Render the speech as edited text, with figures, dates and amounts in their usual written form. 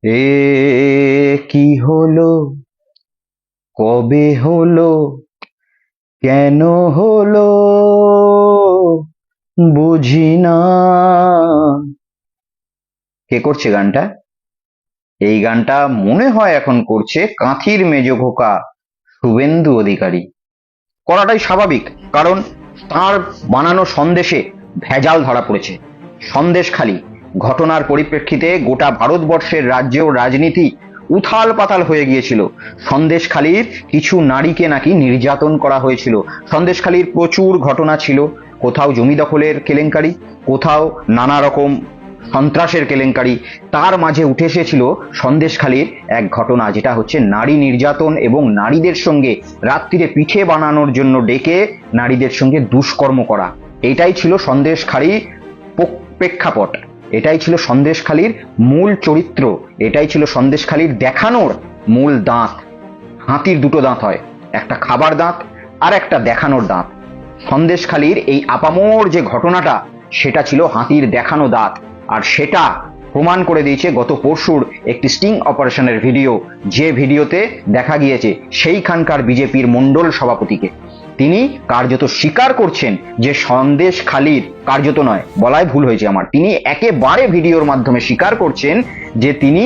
এ কি হলো, কবে হলো, কেন হলো বুঝি না। কে করছে গানটা? এই গানটা মনে হয় এখন করছে কাঁথির মেজ খোকা শুভেন্দু অধিকারী। করাটাই স্বাভাবিক, কারণ তার বানানো সন্দেশে ভেজাল ধরা পড়েছে। সন্দেশখালি ঘটনার পরিপ্রেক্ষিতে গোটা ভারতবর্ষের রাজ্য রাজনীতি উথাল পাতাল হয়ে গিয়েছিল। সন্দেশখালির কিছু নারীকে নাকি নির্যাতন করা হয়েছিল। সন্দেশখালির প্রচুর ঘটনা ছিল, কোথাও জমি দখলের কেলেঙ্কারি, কোথাও নানা রকম সন্ত্রাসের কেলেঙ্কারি। তার মাঝে উঠে এসেছিল সন্দেশখালির এক ঘটনা, যেটা হচ্ছে নারী নির্যাতন এবং নারীদের সঙ্গে রাত্রিরে পিঠে বানানোর জন্য ডেকে নারীদের সঙ্গে দুষ্কর্ম করা। এটাই ছিল সন্দেশখালির প্রেক্ষাপট, এটাই ছিল সন্দেশখালির মূল চরিত্র, এটাই ছিল সন্দেশখালির দেখানোর মূল দাঁত। হাতির দুটো দাঁত হয়, একটা খাবার দাঁত আর একটা দেখানোর দাঁত। সন্দেশখালির এই আপামর যে ঘটনাটা, সেটা ছিল হাতির দেখানো দাঁত। আর সেটা প্রমাণ করে দিয়েছে গত পরশুর একটি স্টিং অপারেশনের ভিডিও, যে ভিডিওতে দেখা গিয়েছে সেইখানকার বিজেপির মণ্ডল সভাপতিকে। তিনি কার্যত স্বীকার করছেন যে সন্দেশখালির, কার্যত নয়, বলায় ভুল হয়েছে আমার, তিনি একেবারে ভিডিওর মাধ্যমে স্বীকার করছেন যে তিনি